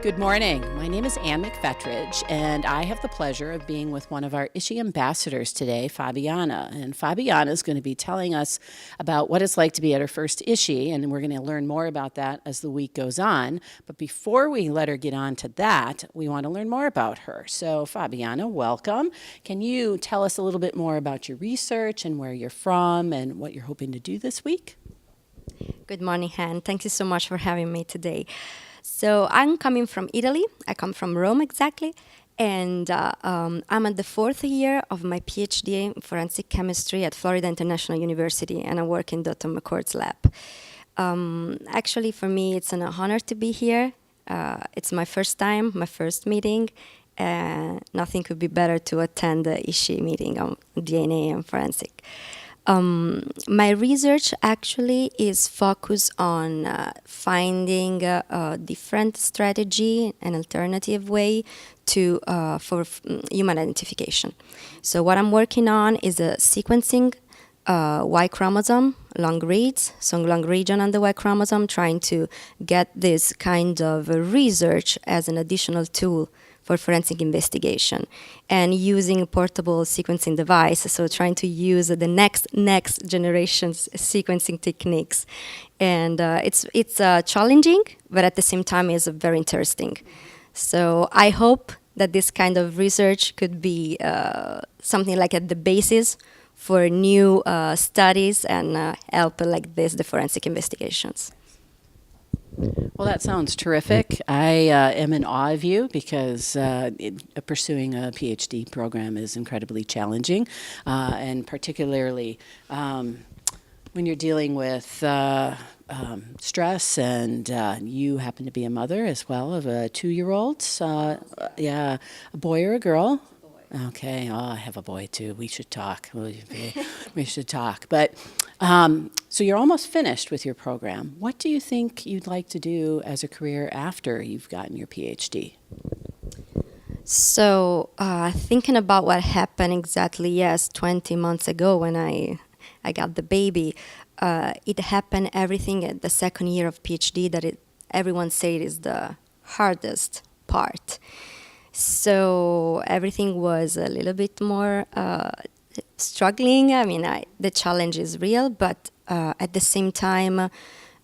Good morning. My name is Ann McFetridge, and I have the pleasure of being with one of our ISHI ambassadors today, Fabiana. And Fabiana is going to be telling us about what it's like to be at her first ISHI, and we're going to learn more about that as the week goes on. But before we let her get on to that, we want to learn more about her. So, Fabiana, welcome. Can you tell us a little bit more about your research and where you're from and what you're hoping to do this week? Good morning, Han. Thank you so much for having me today. So I'm coming from Italy. I come from Rome exactly. And I'm at the fourth year of my PhD in forensic chemistry at Florida International University, and I work in Dr. McCord's lab. Actually, for me, it's an honor to be here. It's my first time, my first meeting. Nothing could be better to attend the ISHI meeting on DNA and forensic. My research actually is focused on finding a different strategy, an alternative way to for human identification. So what I'm working on is a sequencing Y chromosome, long reads, so long region on the Y chromosome, trying to get this kind of research as an additional tool for forensic investigation, and using a portable sequencing device, so trying to use the next generation's sequencing techniques. And it's challenging, but at the same time is very interesting. So I hope that this kind of research could be something like at the basis for new studies and help like this, the forensic investigations. Well, that sounds terrific. I am in awe of you because pursuing a PhD program is incredibly challenging, and particularly when you're dealing with stress, and you happen to be a mother as well of a 2-year-old. Yeah, a boy or a girl? Okay, I have a boy too. We should talk. We should talk. But so you're almost finished with your program. What do you think you'd like to do as a career after you've gotten your PhD? So thinking about what happened exactly, yes, 20 months ago when I got the baby, it happened everything at the second year of PhD that everyone said is the hardest part. So everything was a little bit more struggling. I mean, the challenge is real, but at the same time,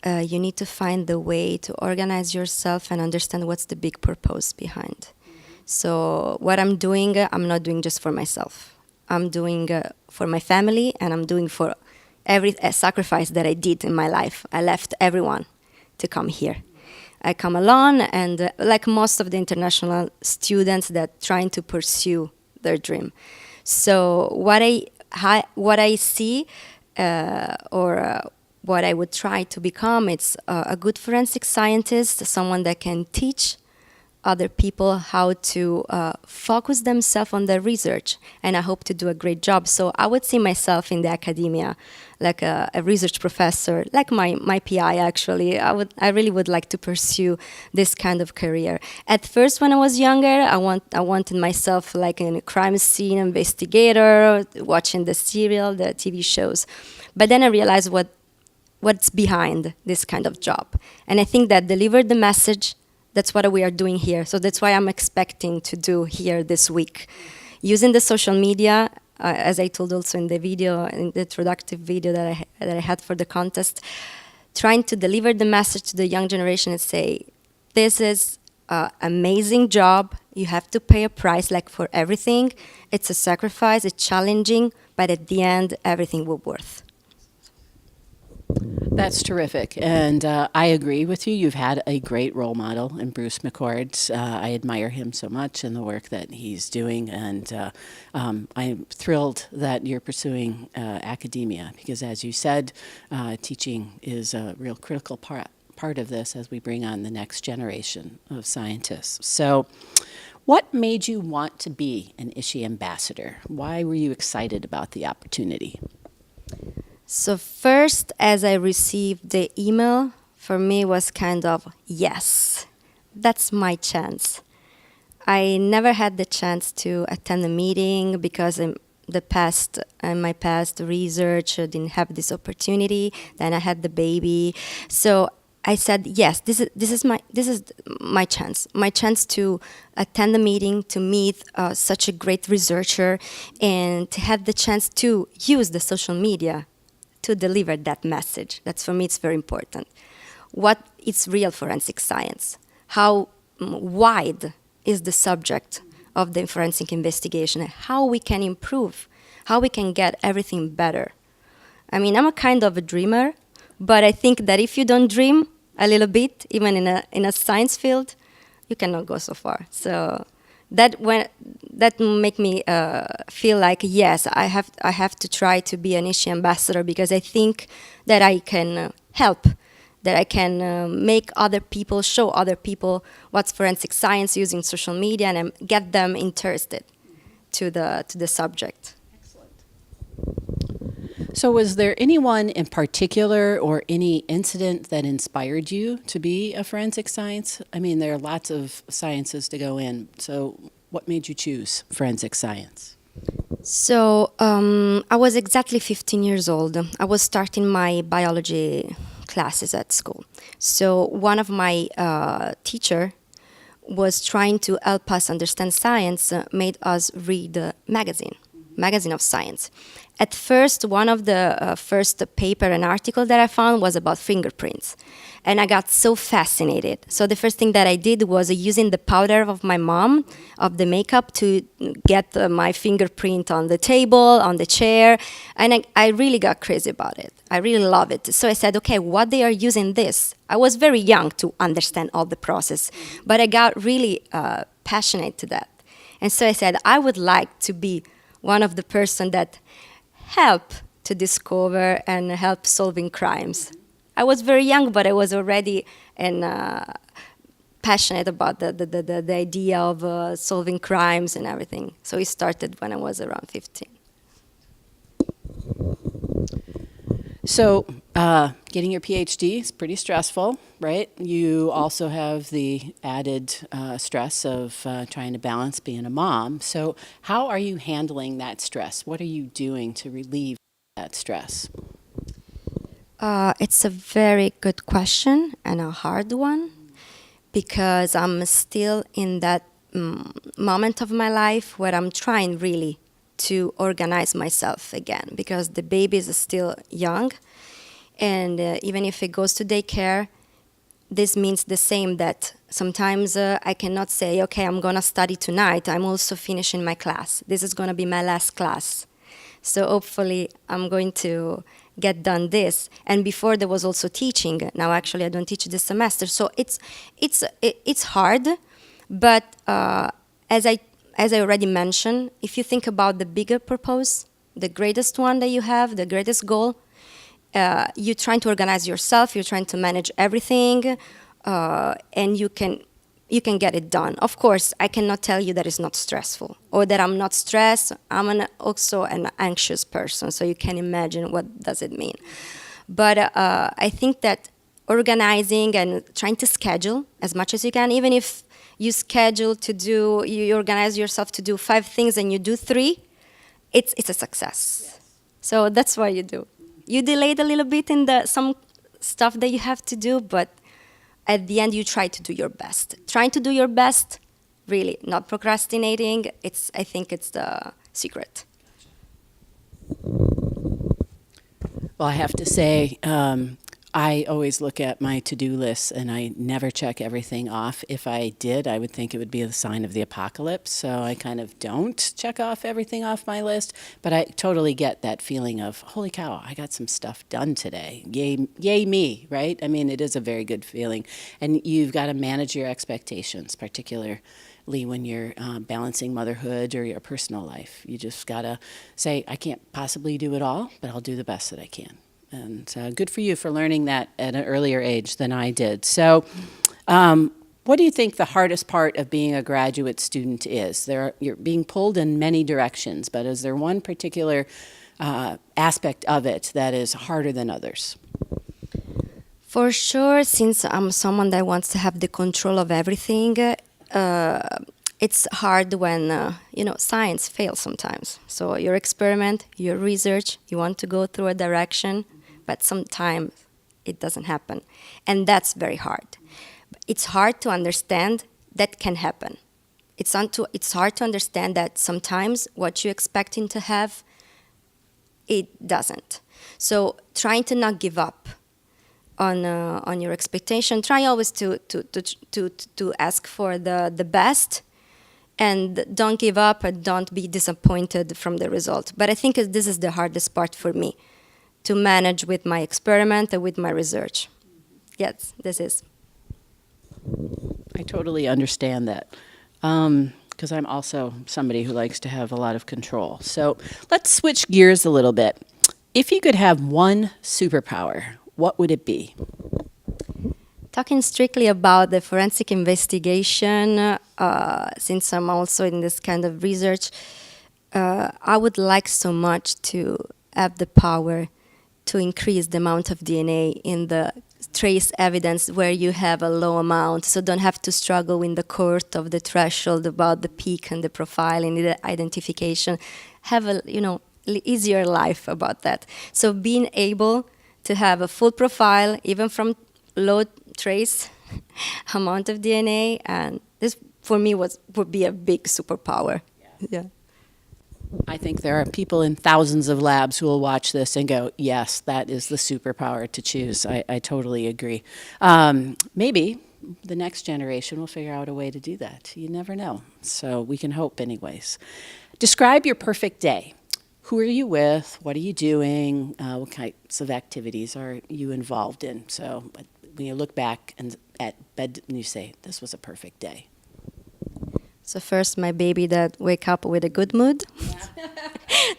you need to find the way to organize yourself and understand what's the big purpose behind. So what I'm doing, I'm not doing just for myself. I'm doing for my family, and I'm doing for every sacrifice that I did in my life. I left everyone to come here. I come alone, and like most of the international students that trying to pursue their dream. So what I see, or what I would try to become, it's a good forensic scientist, someone that can teach other people how to focus themselves on their research, and I hope to do a great job. So I would see myself in the academia, like a research professor, like my PI actually. I really would like to pursue this kind of career. At first, when I was younger, I wanted myself like in a crime scene investigator, watching the TV shows. But then I realized what's behind this kind of job, and I think that delivered the message. That's what we are doing here. So that's why I'm expecting to do here this week. Using the social media, as I told also in the video, in the introductory video that I had for the contest, trying to deliver the message to the young generation and say, this is an amazing job. You have to pay a price like for everything. It's a sacrifice, it's challenging, but at the end, everything will be worth. That's terrific, and I agree with you. You've had a great role model in Bruce McCord. I admire him so much and the work that he's doing, and I'm thrilled that you're pursuing academia because, as you said, teaching is a real critical part of this as we bring on the next generation of scientists. So what made you want to be an ISHI ambassador? Why were you excited about the opportunity? So first, as I received the email, for me was kind of, yes, that's my chance. I never had the chance to attend a meeting because in my past research, I didn't have this opportunity. Then I had the baby. So I said, yes, this is my chance to attend the meeting, to meet such a great researcher, and to have the chance to use the social media to deliver that message. That's for me, it's very important. What is real forensic science? How wide is the subject of the forensic investigation? How we can improve? How we can get everything better? I mean, I'm a kind of a dreamer, but I think that if you don't dream a little bit, even in a science field, you cannot go so far. So that make me feel like, yes, I have to try to be an ISHI ambassador, because I think that I can help, that I can make other people, show other people what's forensic science using social media, and get them interested to the subject. So, was there anyone in particular or any incident that inspired you to be a forensic science? I mean, there are lots of sciences to go in. So, what made you choose forensic science? So I was exactly 15 years old. I was starting my biology classes at school. So one of my teacher was trying to help us understand science, made us read a magazine of science. At first, one of the first paper and article that I found was about fingerprints. And I got so fascinated. So the first thing that I did was using the powder of my mom, of the makeup, to get my fingerprint on the table, on the chair. And I really got crazy about it. I really love it. So I said, okay, what they are using this? I was very young to understand all the process, but I got really passionate to that. And so I said, I would like to be one of the person that help to discover and help solving crimes. I was very young, but I was already passionate about the idea of solving crimes and everything. So it started when I was around 15. So, getting your PhD is pretty stressful, right? You also have the added stress of trying to balance being a mom. So, how are you handling that stress? What are you doing to relieve that stress? It's a very good question and a hard one, because I'm still in that moment of my life where I'm trying really to organize myself again, because the baby is still young, and even if it goes to daycare, this means the same, that sometimes I cannot say, okay, I'm going to study tonight. I'm also finishing my class. This is going to be my last class. So hopefully I'm going to get done this. And before there was also teaching. Now actually I don't teach this semester. So it's hard, but as I already mentioned, if you think about the bigger purpose, the greatest one that you have, the greatest goal, you're trying to organize yourself, you're trying to manage everything, and you can get it done. Of course, I cannot tell you that it's not stressful or that I'm not stressed. I'm also an anxious person, so you can imagine what does it mean. But I think that organizing and trying to schedule as much as you can, even if you schedule to do, you organize yourself to do 5 things and you do 3, it's a success. Yes. So that's what you do. You delayed a little bit in some stuff that you have to do, but at the end you try to do your best. Trying to do your best, really, not procrastinating, I think it's the secret. Well, I have to say, I always look at my to-do lists and I never check everything off. If I did, I would think it would be a sign of the apocalypse. So I kind of don't check off everything off my list. But I totally get that feeling of, holy cow, I got some stuff done today. Yay me, right? I mean, it is a very good feeling. And you've got to manage your expectations, particularly when you're balancing motherhood or your personal life. You just got to say, I can't possibly do it all, but I'll do the best that I can. And good for you for learning that at an earlier age than I did. So what do you think the hardest part of being a graduate student is? You're being pulled in many directions, but is there one particular aspect of it that is harder than others? For sure, since I'm someone that wants to have the control of everything, it's hard when, science fails sometimes. So your experiment, your research, you want to go through a direction, but sometimes it doesn't happen. And that's very hard. It's hard to understand that can happen. It's hard to understand that sometimes what you're expecting to have, it doesn't. So trying to not give up on your expectation. Try always to ask for the best, and don't give up and don't be disappointed from the result. But I think this is the hardest part for me, to manage with my experiment and with my research. Yes, this is. I totally understand that, because I'm also somebody who likes to have a lot of control. So let's switch gears a little bit. If you could have one superpower, what would it be? Talking strictly about the forensic investigation, since I'm also in this kind of research, I would like so much to have the power to increase the amount of DNA in the trace evidence where you have a low amount, so don't have to struggle in the court of the threshold about the peak and the profiling, the identification. Have a easier life about that. So being able to have a full profile, even from low trace amount of DNA, and this for me would be a big superpower. Yeah. I think there are people in thousands of labs who will watch this and go, yes, that is the superpower to choose. I totally agree. Maybe the next generation will figure out a way to do that. You never know. So we can hope anyways. Describe your perfect day. Who are you with? What are you doing? What kinds of activities are you involved in? So when you look back and at bed and you say, this was a perfect day. So first, my baby that wake up with a good mood.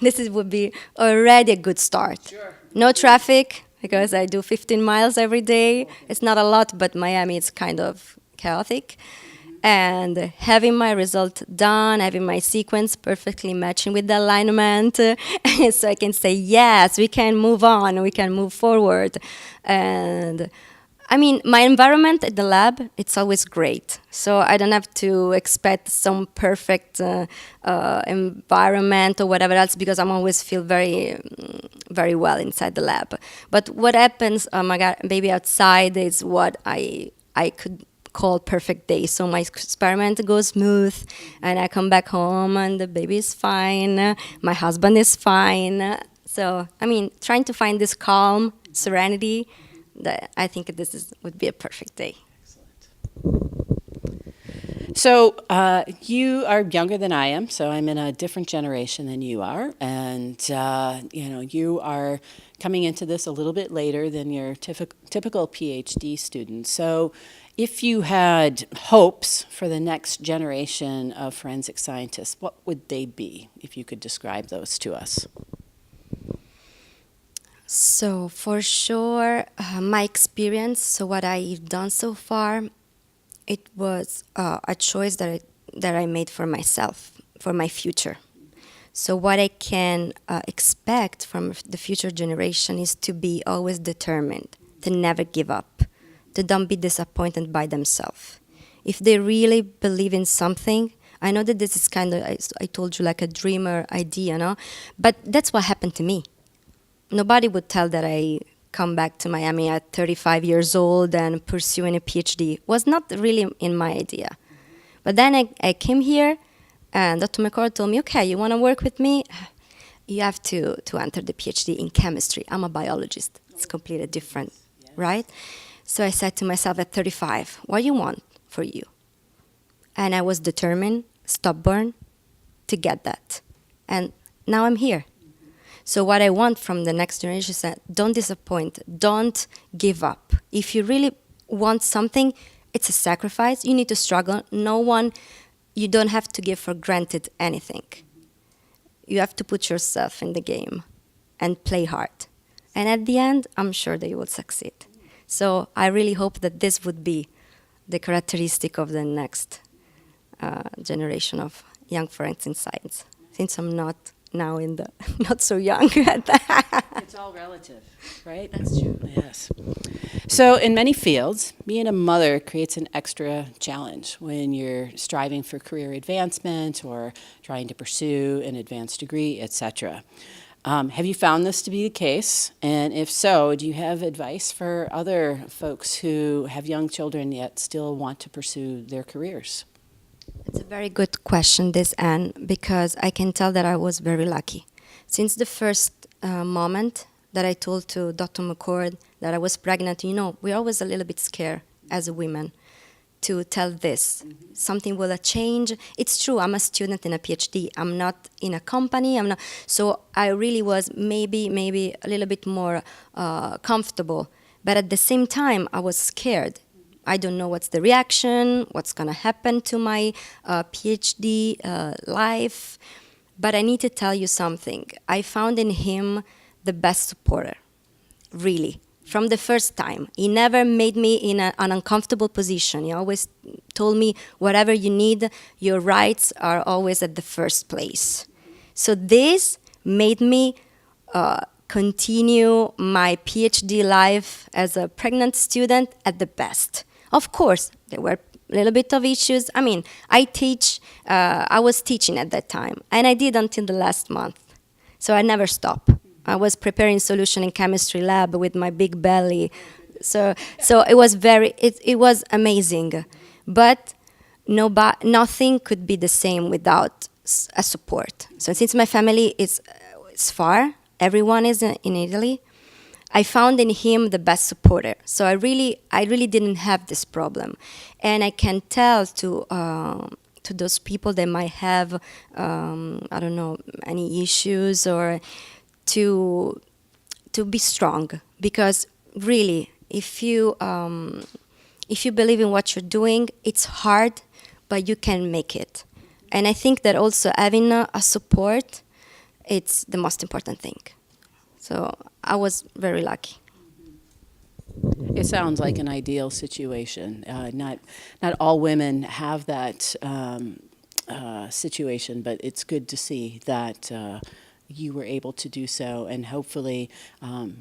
Would be already a good start. Sure. No traffic, because I do 15 miles every day. Okay. It's not a lot, but Miami is kind of chaotic. And having my result done, having my sequence perfectly matching with the alignment, so I can say, yes, we can move on, we can move forward. And I mean, my environment at the lab, it's always great. So I don't have to expect some perfect environment or whatever else, because I'm always feel very, very well inside the lab. But what happens, maybe outside is what I could call perfect day. So my experiment goes smooth, and I come back home, and the baby is fine. My husband is fine. So, I mean, trying to find this calm, serenity, I think would be a perfect day. Excellent. So you are younger than I am, so I'm in a different generation than you are, and you are coming into this a little bit later than your typical PhD student. So if you had hopes for the next generation of forensic scientists, what would they be, if you could describe those to us? So for sure, my experience, so what I've done so far, it was a choice that I made for myself, for my future. So what I can expect from the future generation is to be always determined, to never give up, to don't be disappointed by themselves. If they really believe in something, I know that this is kind of, I told you, like a dreamer idea, no? But that's what happened to me. Nobody would tell that I come back to Miami at 35 years old and pursuing a PhD. It was not really in my idea. But then I came here, and Dr. McCord told me, okay, you want to work with me? You have to enter the PhD in chemistry. I'm a biologist. It's completely different, right? So I said to myself at 35, what do you want for you? And I was determined, stubborn, to get that. And now I'm here. So what I want from the next generation is that don't disappoint, don't give up. If you really want something, it's a sacrifice. You need to struggle. You don't have to give for granted anything. You have to put yourself in the game and play hard. And at the end, I'm sure that you will succeed. So I really hope that this would be the characteristic of the next generation of young forensic science, since I'm not now in the not so young at that. It's all relative, right? That's true. Yes. So in many fields, being a mother creates an extra challenge when you're striving for career advancement or trying to pursue an advanced degree, etc. Have you found this to be the case? And if so, do you have advice for other folks who have young children yet still want to pursue their careers? It's a very good question, this, Anne, because I can tell that I was very lucky. Since the first moment that I told to Dr. McCord that I was pregnant, we're always a little bit scared as a woman to tell this. Something will change. It's true, I'm a student in a PhD. I'm not in a company. I'm not. So I really was maybe a little bit more comfortable. But at the same time, I was scared. I don't know what's the reaction, what's going to happen to my PhD life. But I need to tell you something. I found in him the best supporter, really. From the first time. He never made me in an uncomfortable position. He always told me, whatever you need, your rights are always at the first place. So this made me continue my PhD life as a pregnant student at the best. Of course, there were a little bit of issues. I mean, I was teaching at that time, and I did until the last month. So I never stopped. I was preparing solution in chemistry lab with my big belly. So it was it was amazing. But nothing could be the same without a support. So since my family is far, everyone is in Italy, I found in him the best supporter. So I really didn't have this problem. And I can tell to those people that might have, I don't know, any issues or to be strong, because really, if you believe in what you're doing, it's hard, but you can make it. And I think that also having a support, it's the most important thing. So I was very lucky. It sounds like an ideal situation. Not all women have that situation, but it's good to see that you were able to do so, and hopefully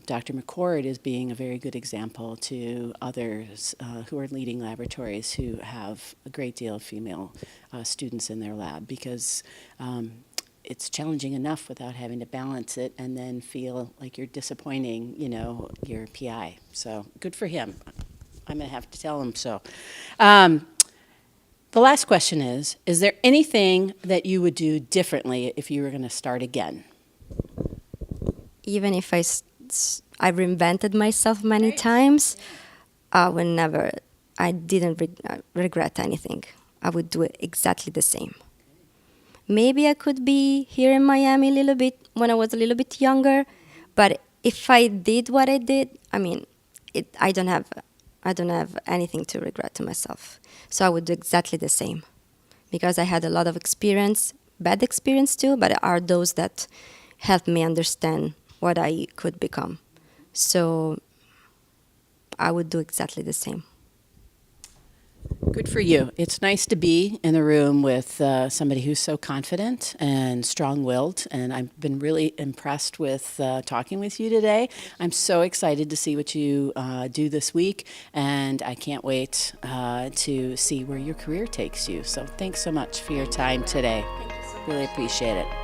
Dr. McCord is being a very good example to others who are leading laboratories who have a great deal of female students in their lab, because it's challenging enough without having to balance it and then feel like you're disappointing, your PI. So good for him. I'm going to have to tell him so. The last question is there anything that you would do differently if you were going to start again? Even if I reinvented myself many times, I didn't regret anything. I would do it exactly the same. Maybe I could be here in Miami a little bit when I was a little bit younger, but if I did what I did, I don't have anything to regret to myself. So I would do exactly the same, because I had a lot of experience, bad experience too, but are those that helped me understand what I could become. So I would do exactly the same. Good for you. It's nice to be in the room with somebody who's so confident and strong-willed, and I've been really impressed with talking with you today. I'm so excited to see what you do this week, and I can't wait to see where your career takes you. So thanks so much for your time today. Really appreciate it.